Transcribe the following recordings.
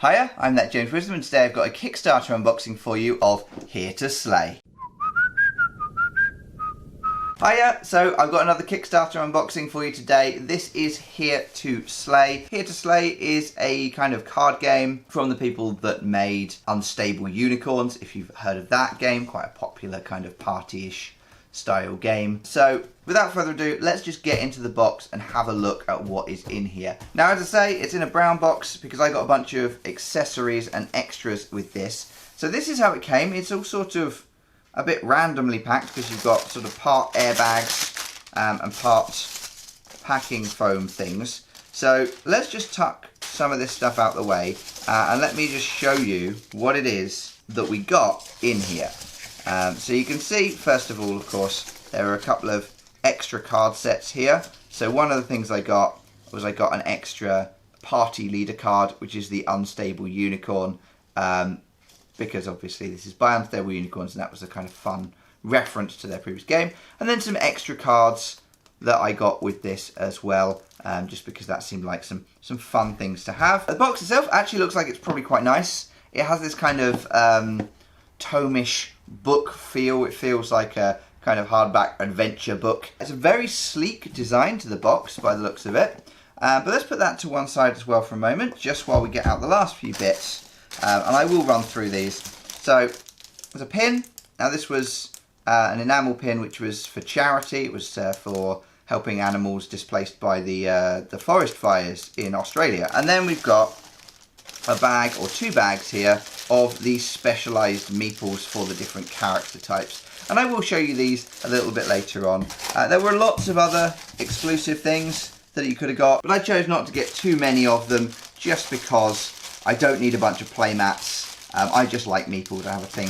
Hiya, I'm that James Wisdom, and today I've got a Kickstarter unboxing for you of Here to Slay. Hiya, so I've got another Kickstarter unboxing for you today. This is Here to Slay. Here to Slay is a kind of card game from the people that made Unstable Unicorns, if you've heard of that game, quite a popular kind of party-ish style game. So without further ado, let's just get into the box and have a look at what is in here. Now, as I say, it's in a brown box because I got a bunch of accessories and extras with this. So this is how it came. It's all sort of a bit randomly packed because you've got sort of part airbags and part packing foam things. So let's just tuck some of this stuff out the way and let me just show you what it is that we got in here. So you can see, first of all, of course, there are a couple of extra card sets here. So one of the things I got was I got an extra party leader card, which is the Unstable Unicorn, because obviously this is by Unstable Unicorns, and that was a kind of fun reference to their previous game. And then some extra cards that I got with this as well, just because that seemed like some fun things to have. The box itself actually looks like it's probably quite nice. It has this kind of tome-ish book feel. It feels like a kind of hardback adventure book. It's a very sleek design to the box by the looks of it. But let's put that to one side as well for a moment, just while we get out the last few bits. And I will run through these. So there's a pin. Now this was an enamel pin, which was for charity. It was for helping animals displaced by the forest fires in Australia. And then we've got a bag or two bags here of these specialised meeples for the different character types. And I will show you these a little bit later on. There were lots of other exclusive things that you could have got, but I chose not to get too many of them just because I don't need a bunch of play mats. I just like meeples. I have a thing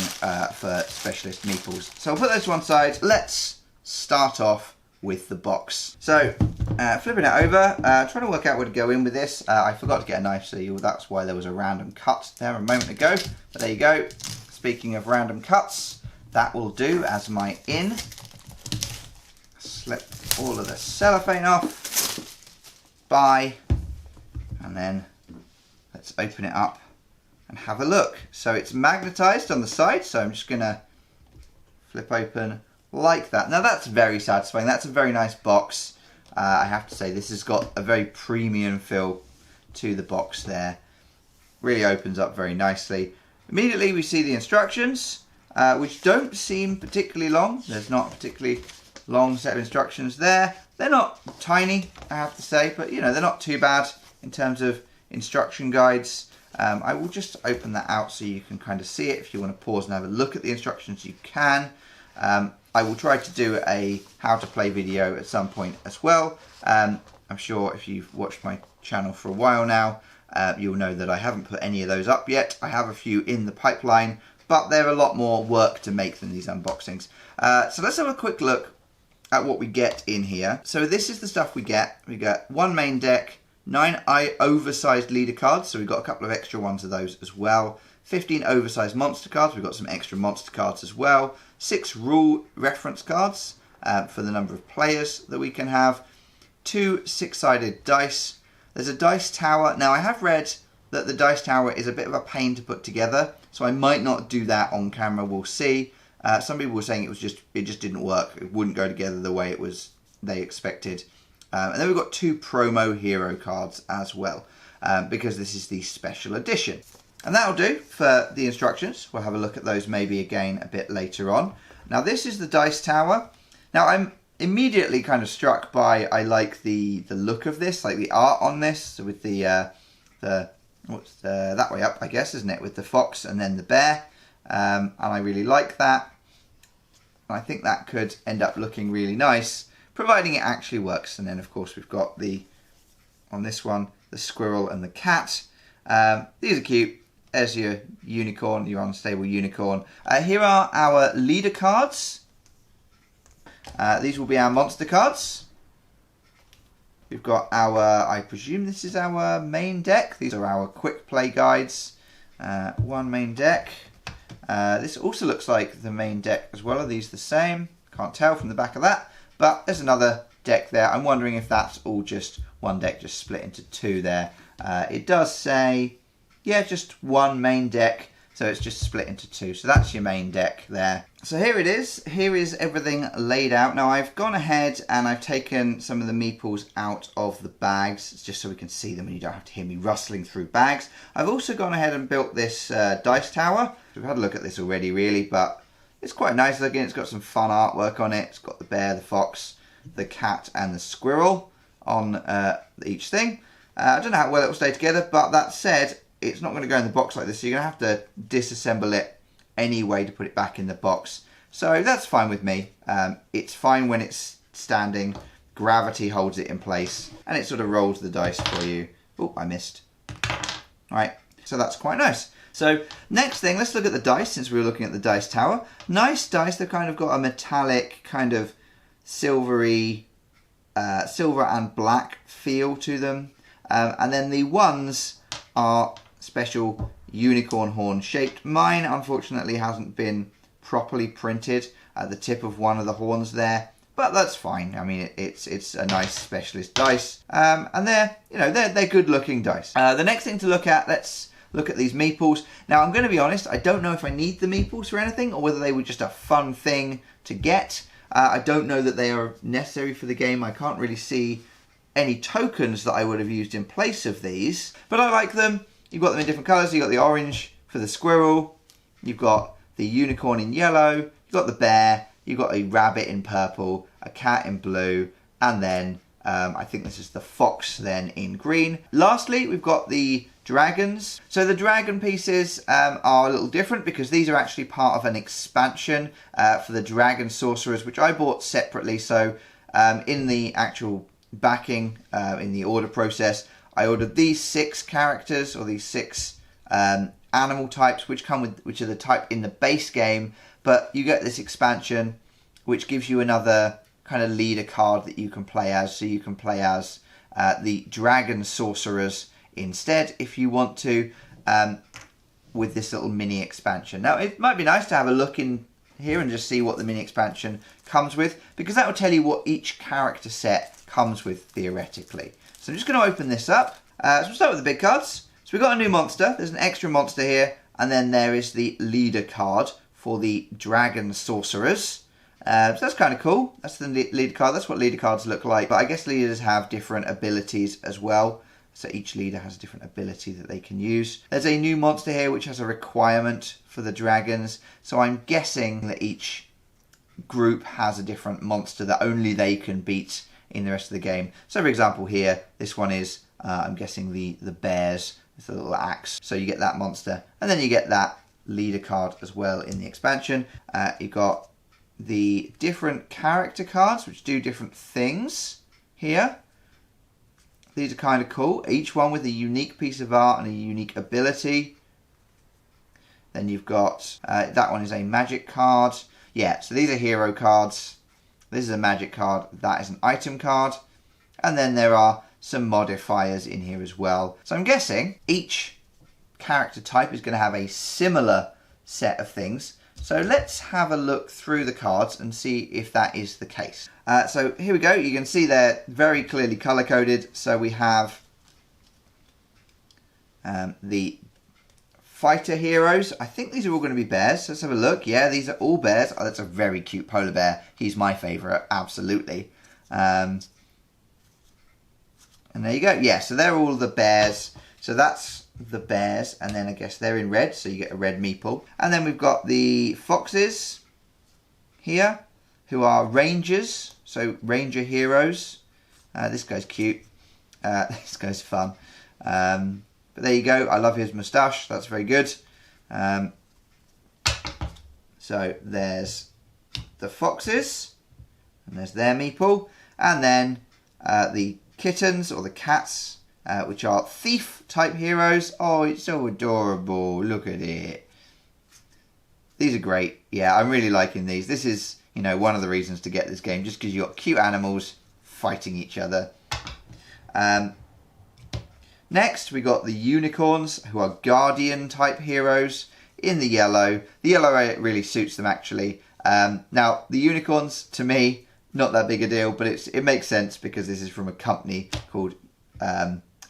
for specialist meeples. So I'll put those to one side. Let's start off with the box. So flipping it over, trying to work out where to go in with this. I forgot to get a knife, so that's why there was a random cut there a moment ago. But there you go. Speaking of random cuts, that will do as my in. Slip all of the cellophane off. Bye. And then let's open it up and have a look. So it's magnetized on the side, so I'm just gonna flip open like that. Now that's very satisfying. That's a very nice box. I have to say this has got a very premium feel to the box there. Really opens up very nicely. Immediately we see the instructions, which don't seem particularly long. There's not a particularly long set of instructions there. They're not tiny, I have to say, but you know, they're not too bad in terms of instruction guides. I will just open that out so you can kind of see it. If you want to pause and have a look at the instructions, you can. I will try to do a how to play video at some point as well. I'm sure if you've watched my channel for a while now, you'll know that I haven't put any of those up yet. I have a few in the pipeline, but they're a lot more work to make than these unboxings. So let's have a quick look at what we get in here. So this is the stuff we get. We get one main deck, 9 oversized leader cards, so we've got a couple of extra ones of those as well. 15 oversized monster cards, we've got some extra monster cards as well. 6 rule reference cards for the number of players that we can have. 2 6-sided dice. There's a dice tower. Now I have read that the dice tower is a bit of a pain to put together, so I might not do that on camera, we'll see. Some people were saying it just didn't work. It wouldn't go together the way they expected. And then we've got 2 promo hero cards as well, because this is the special edition. And that'll do for the instructions. We'll have a look at those maybe again a bit later on. Now this is the dice tower. Now I'm immediately kind of struck by, I like the look of this, like the art on this. So with that way up, I guess, isn't it? With the fox and then the bear. And I really like that. And I think that could end up looking really nice, providing it actually works. And then of course we've got on this one, the squirrel and the cat. These are cute. There's your unicorn, your unstable unicorn. Here are our leader cards. These will be our monster cards. We've got I presume this is our main deck. These are our quick play guides. One main deck. This also looks like the main deck as well. Are these the same? Can't tell from the back of that. But there's another deck there. I'm wondering if that's all just one deck just split into 2 there. It does say yeah, just one main deck. So it's just split into two. So that's your main deck there. So here it is. Here is everything laid out. Now I've gone ahead and I've taken some of the meeples out of the bags. It's just so we can see them and you don't have to hear me rustling through bags. I've also gone ahead and built this dice tower. We've had a look at this already really, but it's quite nice looking. It's got some fun artwork on it. It's got the bear, the fox, the cat and the squirrel on each thing. I don't know how well it will stay together, but that said, it's not going to go in the box like this, so you're going to have to disassemble it anyway to put it back in the box. So that's fine with me. It's fine when it's standing. Gravity holds it in place, and it sort of rolls the dice for you. Oh, I missed. All right, so that's quite nice. So next thing, let's look at the dice, since we were looking at the dice tower. Nice dice. They've kind of got a metallic, kind of silvery, silver and black feel to them. And then the ones are special unicorn horn shaped. Mine unfortunately hasn't been properly printed at the tip of one of the horns there, but that's fine. I mean, it's a nice specialist dice, and they're good looking dice. The next thing to look at, let's look at these meeples. Now I'm going to be honest, I don't know if I need the meeples for anything or whether they were just a fun thing to get. I don't know that they are necessary for the game. I can't really see any tokens that I would have used in place of these, but I like them. You've got them in different colours. You've got the orange for the squirrel. You've got the unicorn in yellow. You've got the bear. You've got a rabbit in purple, a cat in blue, and then I think this is the fox then in green. Lastly, we've got the dragons. So the dragon pieces are a little different because these are actually part of an expansion for the dragon sorcerers, which I bought separately. So in the actual backing, in the order process, I ordered these 6 characters, or these 6 animal types, which are the type in the base game, but you get this expansion which gives you another kind of leader card that you can play as. So you can play as the dragon sorcerers instead if you want to, with this little mini expansion. Now it might be nice to have a look in here and just see what the mini expansion comes with, because that will tell you what each character set comes with theoretically. So I'm just going to open this up. So we'll start with the big cards. So we've got a new monster. There's an extra monster here. And then there is the leader card for the dragon sorcerers. So that's kind of cool. That's the leader card. That's what leader cards look like. But I guess leaders have different abilities as well. So each leader has a different ability that they can use. There's a new monster here which has a requirement for the dragons. So I'm guessing that each group has a different monster that only they can beat in the rest of the game. So for example here, this one is, I'm guessing the bears with the little axe. So you get that monster, and then you get that leader card as well in the expansion. You've got the different character cards which do different things here. These are kind of cool, each one with a unique piece of art and a unique ability. Then you've got, that one is a magic card. Yeah, so these are hero cards. This is a magic card, that is an item card. And then there are some modifiers in here as well. So I'm guessing each character type is going to have a similar set of things. So let's have a look through the cards and see if that is the case. So here we go. You can see they're very clearly color coded. So we have the fighter heroes. I think these are all going to be bears. Let's have a look. Yeah, these are all bears. Oh, that's a very cute polar bear. He's my favorite, absolutely. And there you go. Yeah, so they're all the bears. So that's the bears, and then I guess they're in red, so you get a red meeple. And then we've got the foxes here, who are rangers, so ranger heroes. This guy's cute. This guy's fun. But there you go. I love his moustache. That's very good. So there's the foxes, and there's their meeple, and then the kittens or the cats, which are thief type heroes. Oh, it's so adorable. Look at it. These are great. Yeah, I'm really liking these. This is, you know, one of the reasons to get this game, just because you've got cute animals fighting each other. Next, we got the unicorns, who are guardian type heroes in the yellow. The yellow really suits them, actually. Now, the unicorns, to me, not that big a deal, but it makes sense because this is from a company called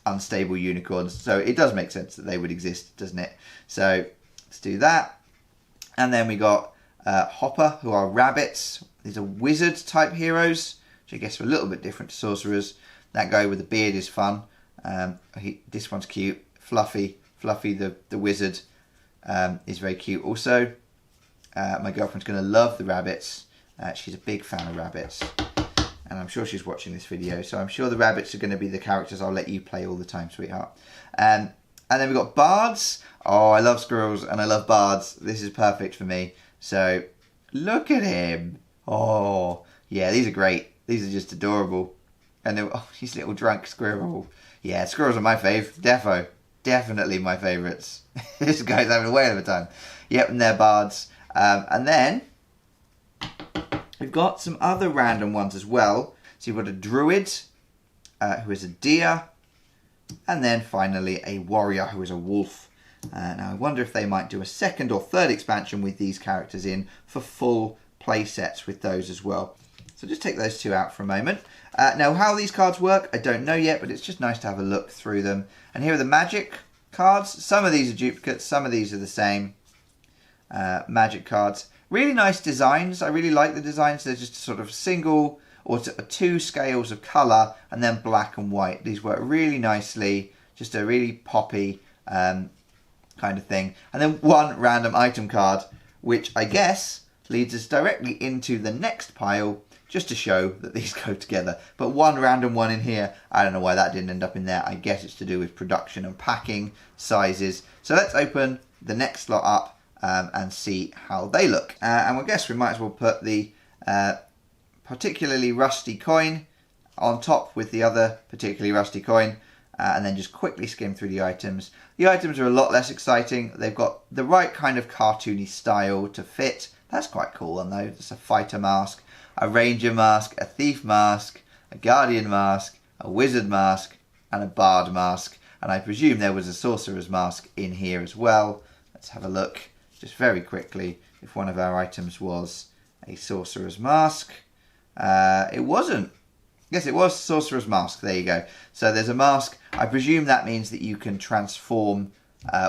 unstable unicorns. So it does make sense that they would exist, doesn't it? So let's do that. And then we got Hopper, who are rabbits. These are wizard type heroes, which I guess are a little bit different to sorcerers. That guy with the beard is fun. This one's cute. Fluffy the wizard is very cute also. My girlfriend's going to love the rabbits. She's a big fan of rabbits. And I'm sure she's watching this video. So I'm sure the rabbits are going to be the characters I'll let you play all the time, sweetheart. And then we've got bards. Oh, I love squirrels and I love bards. This is perfect for me. So look at him. Oh, yeah, these are great. These are just adorable. And he's a little drunk squirrel. Yeah, squirrels are my fave. Definitely my favourites. This guy's having a whale of a time. Yep, and they're bards. And then we've got some other random ones as well. So you've got a druid, who is a deer. And then finally a warrior, who is a wolf. Now I wonder if they might do a second or third expansion with these characters in for full play sets with those as well. So just take those two out for a moment. Now how these cards work, I don't know yet, but it's just nice to have a look through them. And here are the magic cards. Some of these are duplicates, some of these are the same. Magic cards. Really nice designs. I really like the designs. They're just sort of single or two scales of colour and then black and white. These work really nicely. Just a really poppy kind of thing. And then one random item card, which I guess leads us directly into the next pile, just to show that these go together. But one random one in here, I don't know why that didn't end up in there. I guess it's to do with production and packing sizes. So let's open the next lot up and see how they look. And I guess we might as well put the particularly rusty coin on top with the other particularly rusty coin, and then just quickly skim through the items. The items are a lot less exciting. They've got the right kind of cartoony style to fit. That's quite cool one though. It's a fighter mask, a ranger mask, a thief mask, a guardian mask, a wizard mask, and a bard mask. And I presume there was a sorcerer's mask in here as well. Let's have a look just very quickly if one of our items was a sorcerer's mask. It wasn't. Yes, it was sorcerer's mask. There you go. So there's a mask. I presume that means that you can transform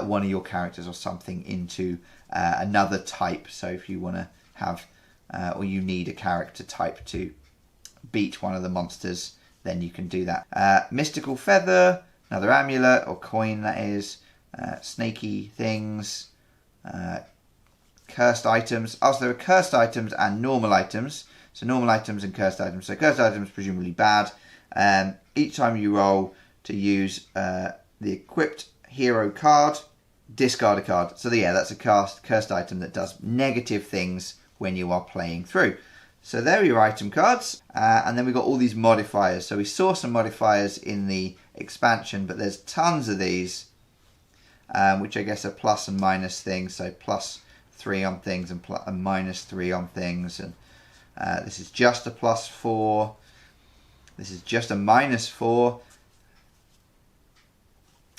one of your characters or something into another type. So if you want to have, or you need a character type to beat one of the monsters, then you can do that. Mystical feather, another amulet or coin that is, snaky things, cursed items. Also, there are cursed items and normal items. So normal items and cursed items. So cursed items presumably bad. Each time you roll to use the equipped hero card, discard a card. So yeah, that's a cursed item that does negative things when you are playing through. So there are your item cards. And then we've got all these modifiers. So we saw some modifiers in the expansion, but there's tons of these, which I guess are plus and minus things. So +3 on things and -3 on things. And this is just a +4. This is just a -4.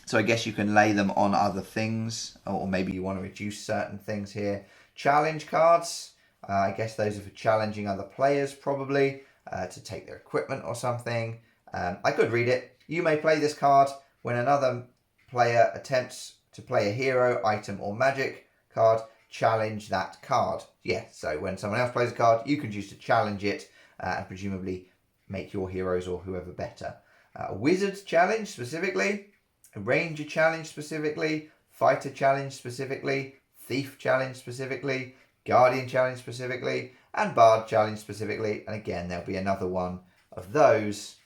So I guess you can lay them on other things, or maybe you want to reduce certain things here. Challenge cards. I guess those are for challenging other players, probably, to take their equipment or something. I could read it. You may play this card when another player attempts to play a hero, item, or magic card. Challenge that card. Yeah, so when someone else plays a card, you can choose to challenge it and presumably make your heroes or whoever better. A wizard challenge specifically, a ranger challenge specifically, fighter challenge specifically, thief challenge specifically, guardian challenge specifically, and bard challenge specifically. And again, there'll be another one of those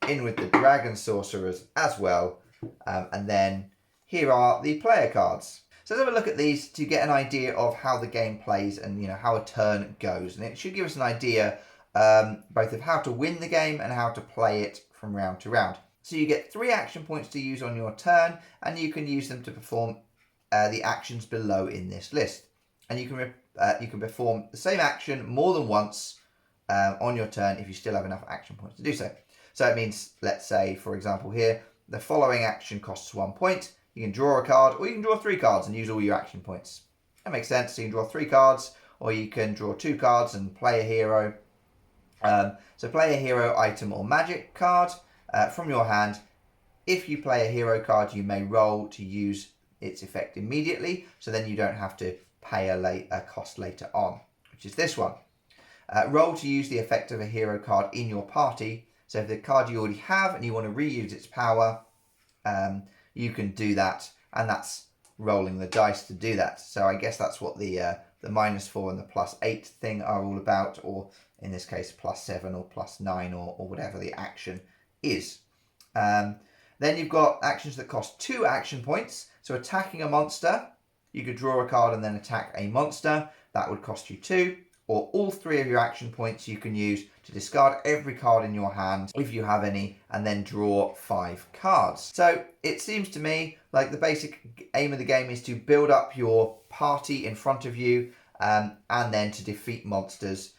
in with the dragon sorcerers as well. And then here are the player cards. So let's have a look at these to get an idea of how the game plays and how a turn goes. And it should give us an idea both of how to win the game and how to play it from round to round. So you get 3 action points to use on your turn, and you can use them to perform the actions below in this list. And you can perform the same action more than once on your turn if you still have enough action points to do so. So it means, let's say, for example here, the following action costs 1 point. You can draw a card, or you can draw 3 cards and use all your action points. That makes sense. So you can draw 3 cards, or you can draw 2 cards and play a hero. So play a hero, item, or magic card from your hand, If you play a hero card, you may roll to use its effect immediately, so then you don't have to pay a cost later on, which is this one. Roll to use the effect of a hero card in your party. So if the card you already have and you want to reuse its power, you can do that, and that's rolling the dice to do that. So I guess that's what the -4 and the +8 thing are all about, or in this case +7 or +9 or whatever the action is. Then you've got actions that cost 2 action points. So attacking a monster, you could draw a card and then attack a monster. That would cost you 2. Or all 3 of your action points you can use to discard every card in your hand, if you have any, and then draw 5 cards. So it seems to me like the basic aim of the game is to build up your party in front of you, and then to defeat monsters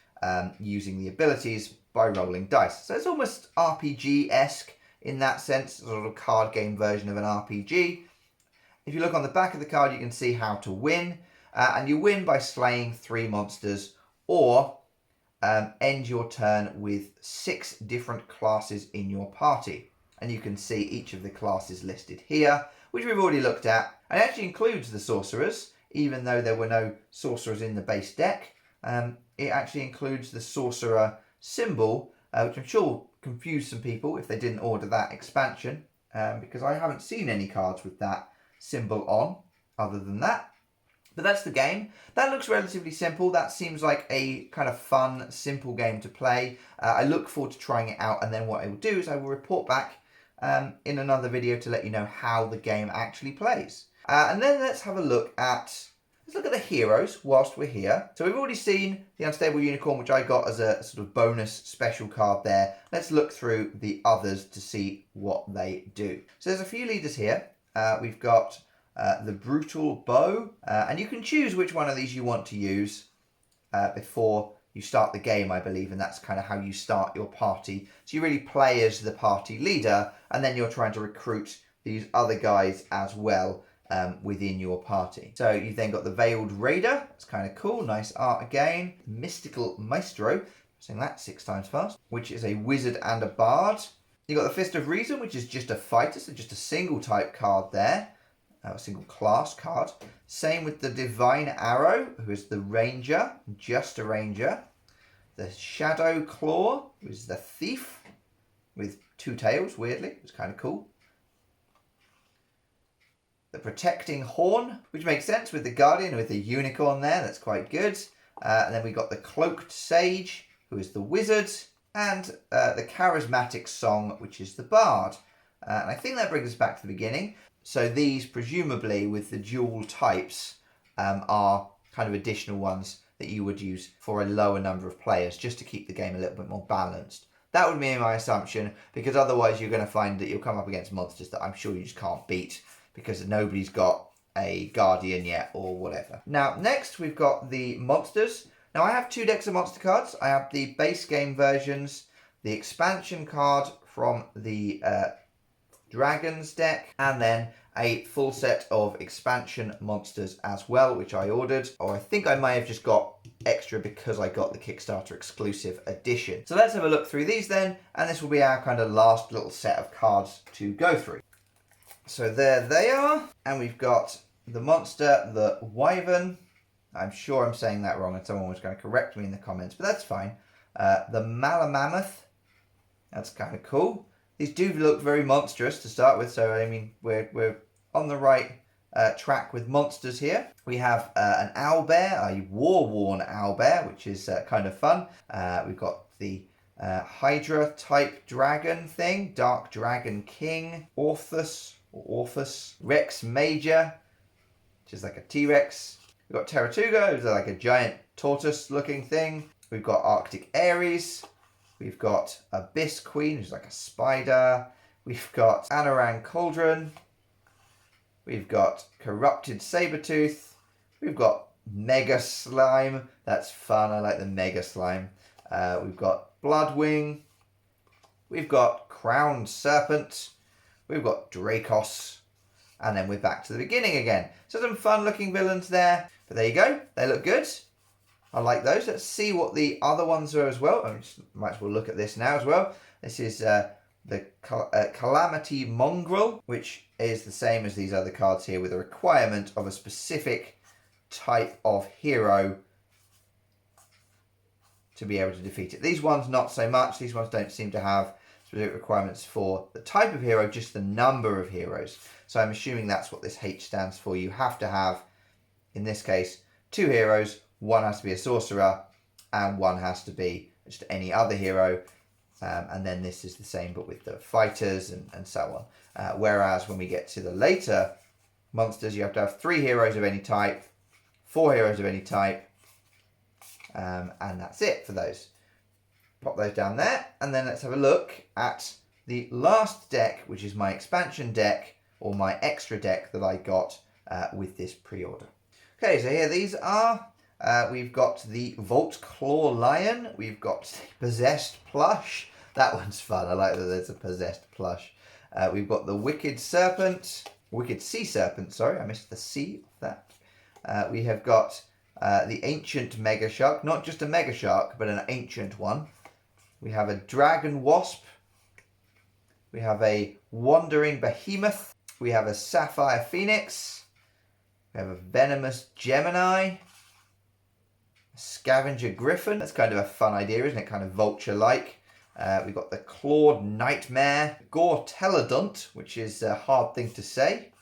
using the abilities by rolling dice. So it's almost RPG-esque in that sense, sort of card game version of an RPG. If you look on the back of the card, you can see how to win, and you win by slaying 3 monsters, or end your turn with 6 different classes in your party. And you can see each of the classes listed here, which we've already looked at. And it actually includes the sorcerers, even though there were no sorcerers in the base deck. It actually includes the sorcerer symbol, which I'm sure will confuse some people if they didn't order that expansion, because I haven't seen any cards with that symbol on, other than that. But that's the game. That looks relatively simple. That seems like a kind of fun, simple game to play. I look forward to trying it out, and then what I will do is I will report back in another video to let you know how the game actually plays. And then let's have a look at the heroes whilst we're here. So we've already seen the Unstable Unicorn, which I got as a sort of bonus special card there. Let's look through the others to see what they do. So there's a few leaders here. We've got the Brutal Bow, and you can choose which one of these you want to use before you start the game, I believe, and that's kind of how you start your party. So you really play as the party leader, and then you're trying to recruit these other guys as well within your party. So you've then got the Veiled Raider. It's kind of cool, nice art again. Mystical Maestro, saying that 6 times fast, which is a wizard and a bard. You've got the Fist of Reason, which is just a fighter, so just a single type card there. A single class card. Same with the Divine Arrow, who is the Ranger, just a Ranger. The Shadow Claw, who is the Thief, with 2 tails, weirdly. It's kind of cool. The Protecting Horn, which makes sense with the Guardian, with the unicorn there. That's quite good. And then we've got the Cloaked Sage, who is the Wizard. And the Charismatic Song, which is the Bard. And I think that brings us back to the beginning. So these, presumably with the dual types, are kind of additional ones that you would use for a lower number of players, just to keep the game a little bit more balanced. That would be my assumption, because otherwise you're going to find that you'll come up against monsters that I'm sure you just can't beat, because nobody's got a Guardian yet or whatever. Now, next we've got the monsters. Now I have 2 decks of monster cards. I have the base game versions, the expansion card from the Dragons deck, and then a full set of expansion monsters as well, which I ordered, or I think I may have just got extra because I got the Kickstarter exclusive edition. So let's have a look through these then, and this will be our kind of last little set of cards to go through. So there they are, and we've got the monster, the Wyvern. I'm sure I'm saying that wrong, and someone was going to correct me in the comments, but that's fine. The Malamammoth, that's kind of cool. These do look very monstrous to start with, so I mean we're on the right track with monsters here. We have an owlbear, a war-worn owlbear, which is kind of fun. We've got the Hydra type dragon thing, Dark Dragon King, Orthus, Rex Major, which is like a T-Rex. We've got Terratuga, who's like a giant tortoise looking thing. We've got Arctic Ares. We've got Abyss Queen, who's like a spider. We've got Anorang Cauldron. We've got Corrupted Sabertooth. We've got Mega Slime. That's fun. I like the Mega Slime. We've got Bloodwing. We've got Crowned Serpent. We've got Dracos. And then we're back to the beginning again. So some fun looking villains there. But there you go. They look good. I like those. Let's see what the other ones are as well. I might as well look at this now as well. This is the Calamity Mongrel, which is the same as these other cards here, with a requirement of a specific type of hero to be able to defeat it. These ones not so much. These ones don't seem to have specific requirements for the type of hero, just the number of heroes. So I'm assuming that's what this H stands for. You have to have, in this case, 2 heroes. One has to be a sorcerer and one has to be just any other hero. And then this is the same, but with the fighters and so on. Whereas when we get to the later monsters, you have to have 3 heroes of any type, 4 heroes of any type, and that's it for those. Pop those down there, and then let's have a look at the last deck, which is my expansion deck, or my extra deck that I got with this pre-order. Okay, so here these are. We've got the Vault Claw Lion, we've got the Possessed Plush. That one's fun. I like that there's a possessed plush. We've got the Wicked Sea Serpent, sorry, I missed the C of that. We have got the Ancient Mega Shark, not just a Mega Shark, but an ancient one. We have a Dragon Wasp. We have a Wandering Behemoth. We have a Sapphire Phoenix. We have a Venomous Gemini. A Scavenger Griffin. That's kind of a fun idea, isn't it? Kind of vulture-like. We've got the Clawed Nightmare, Gortelodont, which is a hard thing to say,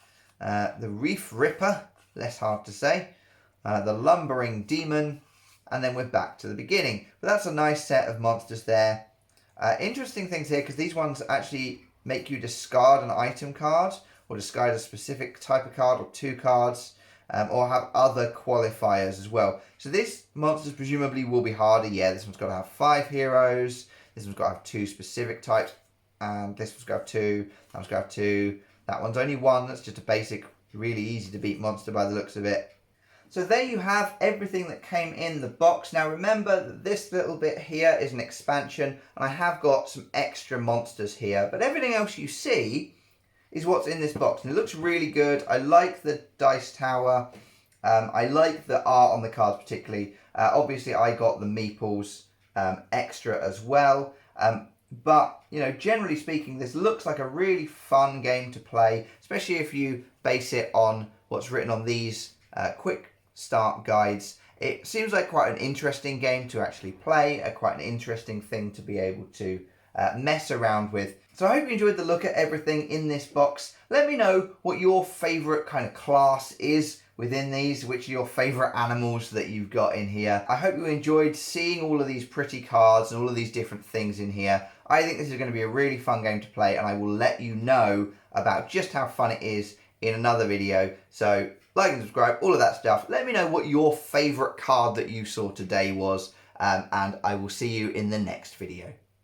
the Reef Ripper, less hard to say, the Lumbering Demon, and then we're back to the beginning. But that's a nice set of monsters there. Interesting things here, because these ones actually make you discard an item card, or discard a specific type of card, or 2 cards, or have other qualifiers as well. So this monsters presumably will be harder. Yeah, this one's got to have 5 heroes. This one's got to have 2 specific types, and this one's got to have 2, that one's got to have 2, that one's only 1, that's just a basic, really easy to beat monster by the looks of it. So there you have everything that came in the box. Now remember that this little bit here is an expansion, and I have got some extra monsters here, but everything else you see is what's in this box, and it looks really good. I like the dice tower, I like the art on the cards particularly. Obviously I got the meeples extra as well, but you know, generally speaking, this looks like a really fun game to play, especially if you base it on what's written on these quick start guides. It seems like quite an interesting game to actually play, quite an interesting thing to be able to mess around with. So I hope you enjoyed the look at everything in this box. Let me know what your favourite kind of class is within these, which are your favourite animals that you've got in here. I hope you enjoyed seeing all of these pretty cards and all of these different things in here. I think this is going to be a really fun game to play, and I will let you know about just how fun it is in another video. So like and subscribe, all of that stuff. Let me know what your favourite card that you saw today was, and I will see you in the next video.